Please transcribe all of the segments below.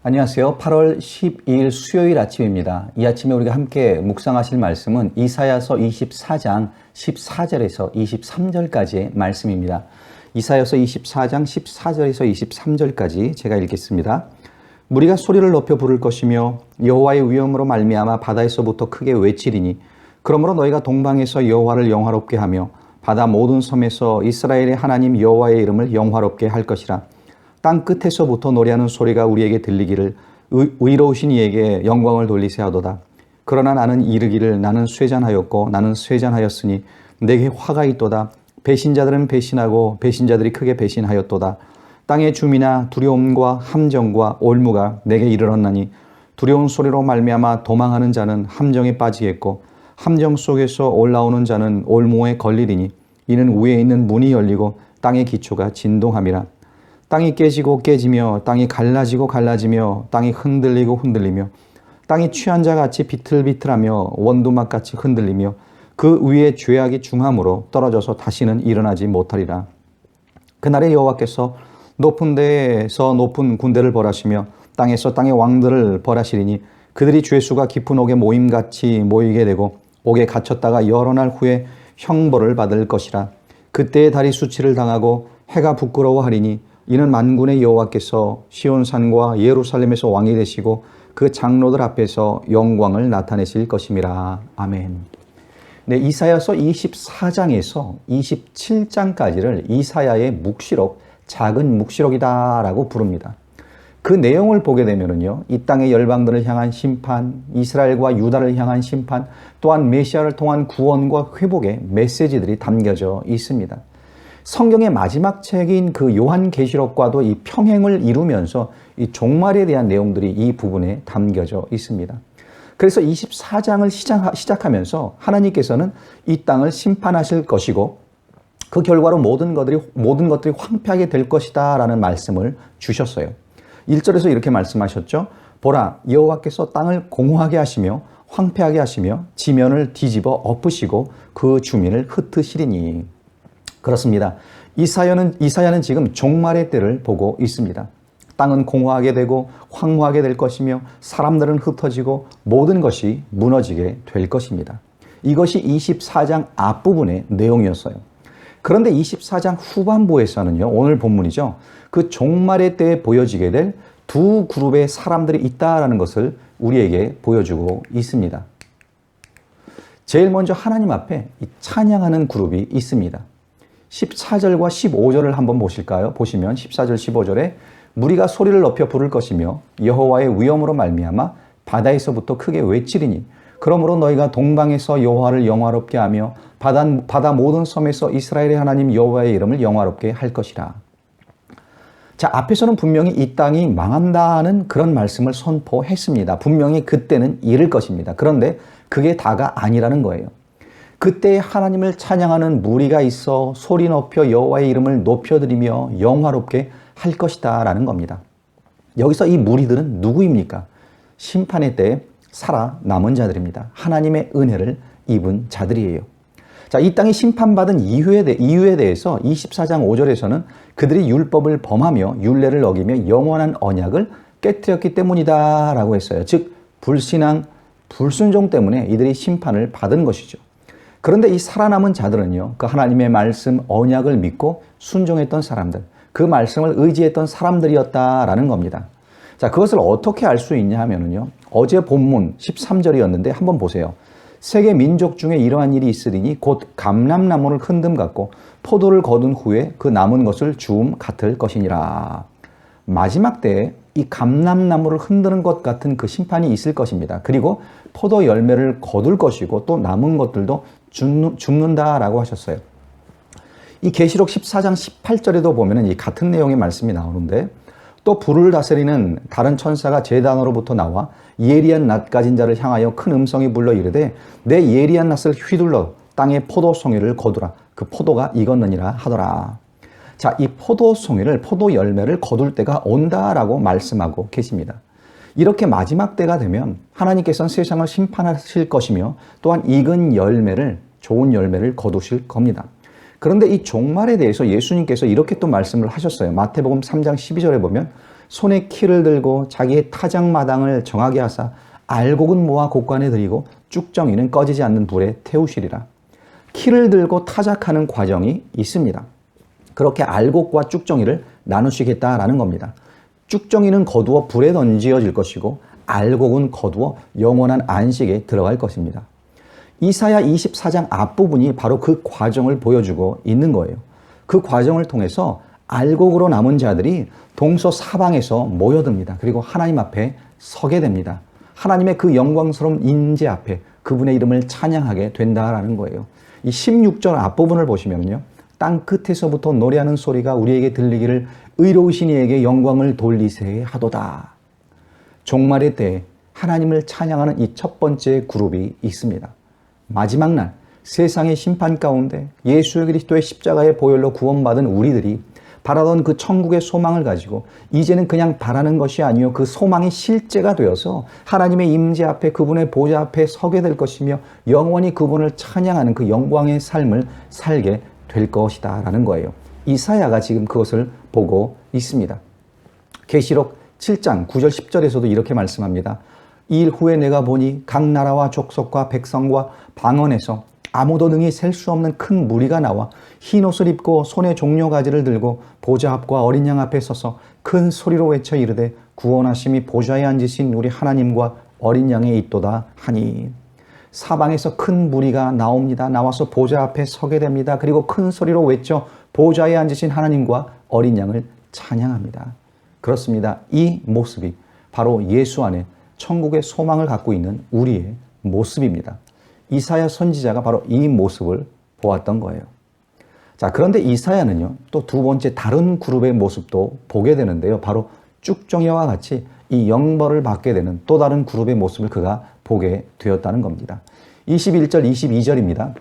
안녕하세요. 8월 12일 수요일 아침입니다. 이 아침에 우리가 함께 묵상하실 말씀은 이사야서 24장 14절에서 23절까지의 말씀입니다. 이사야서 24장 14절에서 23절까지 제가 읽겠습니다. 무리가 소리를 높여 부를 것이며 여호와의 위엄으로 말미암아 바다에서부터 크게 외치리니 그러므로 너희가 동방에서 여호와를 영화롭게 하며 바다 모든 섬에서 이스라엘의 하나님 여호와의 이름을 영화롭게 할 것이라. 땅 끝에서부터 노래하는 소리가 우리에게 들리기를 의로우신 이에게 영광을 돌리세 하도다. 그러나 나는 이르기를 나는 쇠잔하였고 나는 쇠잔하였으니 내게 화가 있도다. 배신자들은 배신하고 배신자들이 크게 배신하였도다. 땅의 주민아 두려움과 함정과 올무가 내게 이르렀나니 두려운 소리로 말미암아 도망하는 자는 함정에 빠지겠고 함정 속에서 올라오는 자는 올무에 걸리리니 이는 위에 있는 문이 열리고 땅의 기초가 진동함이라. 땅이 깨지고 깨지며 땅이 갈라지고 갈라지며 땅이 흔들리고 흔들리며 땅이 취한 자같이 비틀비틀하며 원두막같이 흔들리며 그 위에 죄악이 중함으로 떨어져서 다시는 일어나지 못하리라. 그날에 여호와께서 높은 데에서 높은 군대를 벌하시며 땅에서 땅의 왕들을 벌하시리니 그들이 죄수가 깊은 옥에 모임같이 모이게 되고 옥에 갇혔다가 여러 날 후에 형벌을 받을 것이라. 그때의 달이 수치를 당하고 해가 부끄러워하리니 이는 만군의 여호와께서 시온산과 예루살렘에서 왕이 되시고 그 장로들 앞에서 영광을 나타내실 것임이라. 아멘. 네, 이사야서 24장에서 27장까지를 이사야의 묵시록, 작은 묵시록이다라고 부릅니다. 그 내용을 보게 되면은요, 이 땅의 열방들을 향한 심판, 이스라엘과 유다를 향한 심판, 또한 메시아를 통한 구원과 회복의 메시지들이 담겨져 있습니다. 성경의 마지막 책인 그 요한계시록과도 이 평행을 이루면서 이 종말에 대한 내용들이 이 부분에 담겨져 있습니다. 그래서 24장을 시작하면서 하나님께서는 이 땅을 심판하실 것이고 그 결과로 모든 것들이 황폐하게 될 것이다 라는 말씀을 주셨어요. 1절에서 이렇게 말씀하셨죠. 보라, 여호와께서 땅을 공허하게 하시며 황폐하게 하시며 지면을 뒤집어 엎으시고 그 주민을 흩으시리니. 그렇습니다. 이사야는 지금 종말의 때를 보고 있습니다. 땅은 공허하게 되고 황무하게 될 것이며 사람들은 흩어지고 모든 것이 무너지게 될 것입니다. 이것이 24장 앞부분의 내용이었어요. 그런데 24장 후반부에서는요, 오늘 본문이죠. 그 종말의 때에 보여지게 될 두 그룹의 사람들이 있다라는 것을 우리에게 보여주고 있습니다. 제일 먼저 하나님 앞에 찬양하는 그룹이 있습니다. 14절과 15절을 한번 보실까요? 보시면 14절 15절에 무리가 소리를 높여 부를 것이며 여호와의 위엄으로 말미암아 바다에서부터 크게 외치리니 그러므로 너희가 동방에서 여호와를 영화롭게 하며 바다 모든 섬에서 이스라엘의 하나님 여호와의 이름을 영화롭게 할 것이라. 자, 앞에서는 분명히 이 땅이 망한다는 그런 말씀을 선포했습니다. 분명히 그때는 이를 것입니다. 그런데 그게 다가 아니라는 거예요. 그때 하나님을 찬양하는 무리가 있어 소리 높여 여호와의 이름을 높여드리며 영화롭게 할 것이다 라는 겁니다. 여기서 이 무리들은 누구입니까? 심판의 때에 살아남은 자들입니다. 하나님의 은혜를 입은 자들이에요. 자, 이 땅이 심판받은 이유에 대해서 24장 5절에서는 그들이 율법을 범하며 율례를 어기며 영원한 언약을 깨뜨렸기 때문이다 라고 했어요. 즉 불신앙, 불순종 때문에 이들이 심판을 받은 것이죠. 그런데 이 살아남은 자들은요, 그 하나님의 말씀, 언약을 믿고 순종했던 사람들, 그 말씀을 의지했던 사람들이었다라는 겁니다. 자, 그것을 어떻게 알 수 있냐 하면은요, 어제 본문 13절이었는데 한번 보세요. 세계 민족 중에 이러한 일이 있으리니 곧 감람나무를 흔듦 같고 포도를 거둔 후에 그 남은 것을 주움 같을 것이니라. 마지막 때에 이 감람나무를 흔드는 것 같은 그 심판이 있을 것입니다. 그리고 포도 열매를 거둘 것이고 또 남은 것들도 죽는다라고 하셨어요. 이 계시록 14장 18절에도 보면은 이 같은 내용의 말씀이 나오는데 또 불을 다스리는 다른 천사가 제단으로부터 나와 예리한 낫 가진 자를 향하여 큰 음성이 불러 이르되 내 예리한 낫을 휘둘러 땅의 포도송이를 거두라. 그 포도가 익었느니라 하더라. 자, 이 포도송이를, 포도 열매를 거둘 때가 온다라고 말씀하고 계십니다. 이렇게 마지막 때가 되면 하나님께서는 세상을 심판하실 것이며 또한 익은 열매를, 좋은 열매를 거두실 겁니다. 그런데 이 종말에 대해서 예수님께서 이렇게 또 말씀을 하셨어요. 마태복음 3장 12절에 보면 손에 키를 들고 자기의 타작마당을 정하게 하사 알곡은 모아 곡간에 들이고 쭉정이는 꺼지지 않는 불에 태우시리라. 키를 들고 타작하는 과정이 있습니다. 그렇게 알곡과 쭉정이를 나누시겠다라는 겁니다. 쭉정이는 거두어 불에 던지어질 것이고 알곡은 거두어 영원한 안식에 들어갈 것입니다. 이사야 24장 앞부분이 바로 그 과정을 보여주고 있는 거예요. 그 과정을 통해서 알곡으로 남은 자들이 동서사방에서 모여듭니다. 그리고 하나님 앞에 서게 됩니다. 하나님의 그 영광스러운 인재 앞에 그분의 이름을 찬양하게 된다라는 거예요. 이 16절 앞부분을 보시면요. 땅 끝에서부터 노래하는 소리가 우리에게 들리기를 의로우신 이에게 영광을 돌리세 하도다. 종말의 때에 하나님을 찬양하는 이 첫 번째 그룹이 있습니다. 마지막 날 세상의 심판 가운데 예수 그리스도의 십자가의 보혈로 구원받은 우리들이 바라던 그 천국의 소망을 가지고 이제는 그냥 바라는 것이 아니요 그 소망이 실제가 되어서 하나님의 임재 앞에 그분의 보좌 앞에 서게 될 것이며 영원히 그분을 찬양하는 그 영광의 삶을 살게 될 것이다 라는 거예요. 이사야가 지금 그것을 보고 있습니다. 계시록 7장 9절 10절에서도 이렇게 말씀합니다. 이 일 후에 내가 보니 각 나라와 족속과 백성과 방언에서 아무도 능히 셀 수 없는 큰 무리가 나와 흰 옷을 입고 손에 종려가지를 들고 보좌 앞과 어린 양 앞에 서서 큰 소리로 외쳐 이르되 구원하심이 보좌에 앉으신 우리 하나님과 어린 양에 있도다 하니. 사방에서 큰 무리가 나옵니다. 나와서 보좌 앞에 서게 됩니다. 그리고 큰 소리로 외쳐 보좌에 앉으신 하나님과 어린 양을 찬양합니다. 그렇습니다. 이 모습이 바로 예수 안에 천국의 소망을 갖고 있는 우리의 모습입니다. 이사야 선지자가 바로 이 모습을 보았던 거예요. 자, 그런데 이사야는요, 또 두 번째 다른 그룹의 모습도 보게 되는데요. 바로 쭉정이와 같이 이 영벌을 받게 되는 또 다른 그룹의 모습을 그가 보게 되었다는 겁니다. 21절, 22절입니다.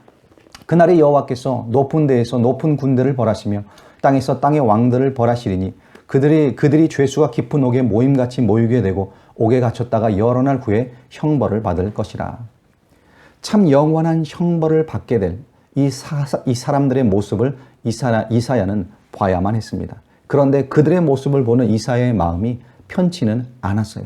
그날에 여호와께서 높은 데에서 높은 군대를 벌하시며 땅에서 땅의 왕들을 벌하시리니 그들이 죄수가 깊은 옥에 모임같이 모이게 되고 옥에 갇혔다가 여러 날 후에 형벌을 받을 것이라. 참 영원한 형벌을 받게 될 이 사람들의 모습을 이사야는 봐야만 했습니다. 그런데 그들의 모습을 보는 이사야의 마음이 편치는 않았어요.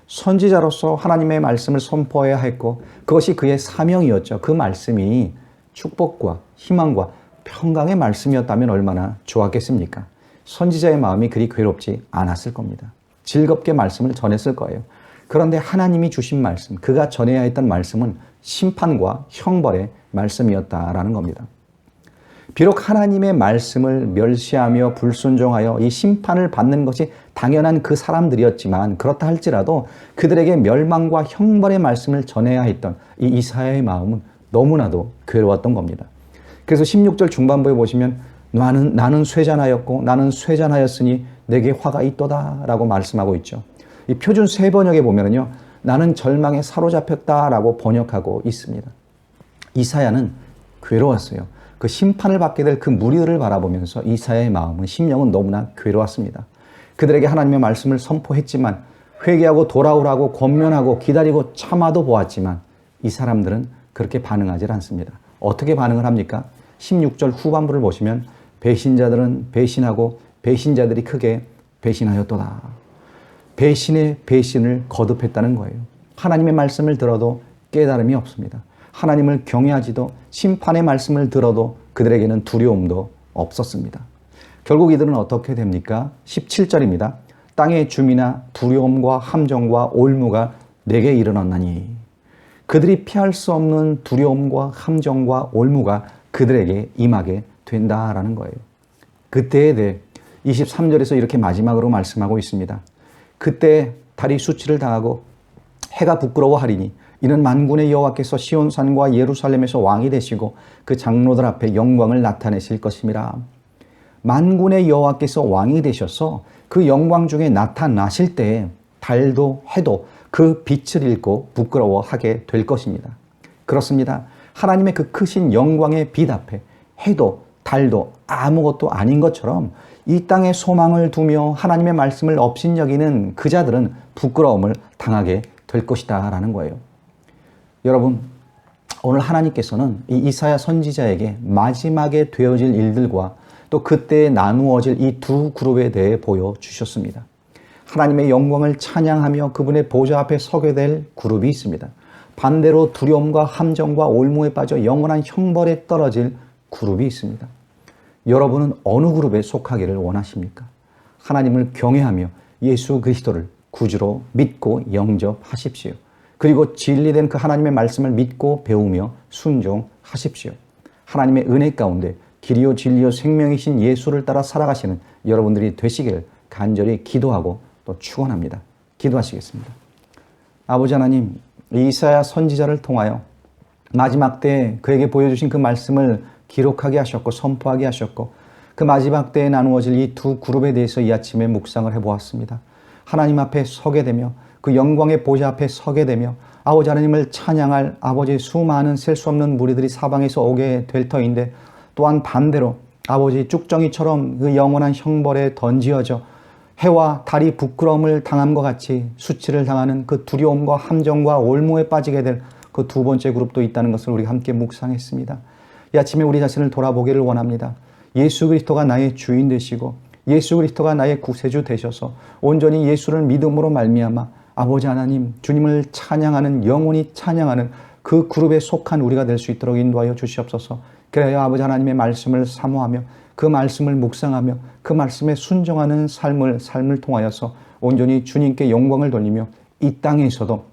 선지자로서 하나님의 말씀을 선포해야 했고 그것이 그의 사명이었죠. 그 말씀이 축복과 희망과 평강의 말씀이었다면 얼마나 좋았겠습니까? 선지자의 마음이 그리 괴롭지 않았을 겁니다. 즐겁게 말씀을 전했을 거예요. 그런데 하나님이 주신 말씀, 그가 전해야 했던 말씀은 심판과 형벌의 말씀이었다라는 겁니다. 비록 하나님의 말씀을 멸시하며 불순종하여 이 심판을 받는 것이 당연한 그 사람들이었지만 그렇다 할지라도 그들에게 멸망과 형벌의 말씀을 전해야 했던 이 이사야의 마음은 너무나도 괴로웠던 겁니다. 그래서 16절 중반부에 보시면 나는 쇠잔하였고 나는 쇠잔하였으니 내게 화가 있도다 라고 말씀하고 있죠. 이 표준 새 번역에 보면요, 나는 절망에 사로잡혔다라고 번역하고 있습니다. 이사야는 괴로웠어요. 그 심판을 받게 될 그 무리들을 바라보면서 이사야의 마음은 심령은 너무나 괴로웠습니다. 그들에게 하나님의 말씀을 선포했지만 회개하고 돌아오라고 권면하고 기다리고 참아도 보았지만 이 사람들은 그렇게 반응하지 않습니다. 어떻게 반응을 합니까? 16절 후반부를 보시면 배신자들은 배신하고 배신자들이 크게 배신하였도다. 배신의 배신을 거듭했다는 거예요. 하나님의 말씀을 들어도 깨달음이 없습니다. 하나님을 경외하지도 심판의 말씀을 들어도 그들에게는 두려움도 없었습니다. 결국 이들은 어떻게 됩니까? 17절입니다. 땅의 주민아 두려움과 함정과 올무가 내게 일어났나니. 그들이 피할 수 없는 두려움과 함정과 올무가 그들에게 임하게 된다라는 거예요. 그때에 대해 23절에서 이렇게 마지막으로 말씀하고 있습니다. 그때 달이 수치를 당하고 해가 부끄러워하리니 이는 만군의 여호와께서 시온산과 예루살렘에서 왕이 되시고 그 장로들 앞에 영광을 나타내실 것임이라. 만군의 여호와께서 왕이 되셔서 그 영광 중에 나타나실 때에 달도 해도 그 빛을 잃고 부끄러워하게 될 것입니다. 그렇습니다. 하나님의 그 크신 영광의 빛 앞에 해도 달도 아무것도 아닌 것처럼 이 땅에 소망을 두며 하나님의 말씀을 업신여기는 그 자들은 부끄러움을 당하게 될 것이다 라는 거예요. 여러분, 오늘 하나님께서는 이 이사야 선지자에게 마지막에 되어질 일들과 또 그때에 나누어질 이 두 그룹에 대해 보여주셨습니다. 하나님의 영광을 찬양하며 그분의 보좌 앞에 서게 될 그룹이 있습니다. 반대로 두려움과 함정과 올무에 빠져 영원한 형벌에 떨어질 그룹이 있습니다. 여러분은 어느 그룹에 속하기를 원하십니까? 하나님을 경외하며 예수 그리스도를 구주로 믿고 영접하십시오. 그리고 진리된 그 하나님의 말씀을 믿고 배우며 순종하십시오. 하나님의 은혜 가운데 길이요 진리요 생명이신 예수를 따라 살아가시는 여러분들이 되시기를 간절히 기도하고 또 축원합니다. 기도하시겠습니다. 아버지 하나님, 이사야 선지자를 통하여 마지막 때에 그에게 보여주신 그 말씀을 기록하게 하셨고 선포하게 하셨고 그 마지막 때에 나누어질 이 두 그룹에 대해서 이 아침에 묵상을 해보았습니다. 하나님 앞에 서게 되며 그 영광의 보좌 앞에 서게 되며 아버지 하나님을 찬양할 아버지의 수많은 셀 수 없는 무리들이 사방에서 오게 될 터인데, 또한 반대로 아버지 쭉정이처럼 그 영원한 형벌에 던지어져 해와 달이 부끄러움을 당함과 같이 수치를 당하는 그 두려움과 함정과 올무에 빠지게 될 그 두 번째 그룹도 있다는 것을 우리가 함께 묵상했습니다. 이 아침에 우리 자신을 돌아보기를 원합니다. 예수 그리스도가 나의 주인 되시고 예수 그리스도가 나의 구세주 되셔서 온전히 예수를 믿음으로 말미암아 아버지 하나님 주님을 찬양하는, 영원히 찬양하는 그 그룹에 속한 우리가 될 수 있도록 인도하여 주시옵소서. 그래야 아버지 하나님의 말씀을 사모하며 그 말씀을 묵상하며 그 말씀에 순종하는 삶을 통하여서 온전히 주님께 영광을 돌리며 이 땅에서도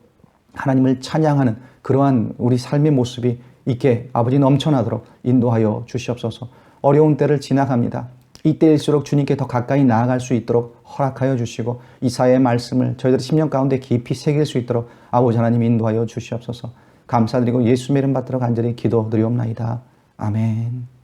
하나님을 찬양하는 그러한 우리 삶의 모습이 있게 아버지 넘쳐나도록 인도하여 주시옵소서. 어려운 때를 지나갑니다. 이때일수록 주님께 더 가까이 나아갈 수 있도록 허락하여 주시고 이사야의 말씀을 저희들의 심령 가운데 깊이 새길 수 있도록 아버지 하나님 인도하여 주시옵소서. 감사드리고 예수의 이름 받들어 간절히 기도드리옵나이다. 아멘.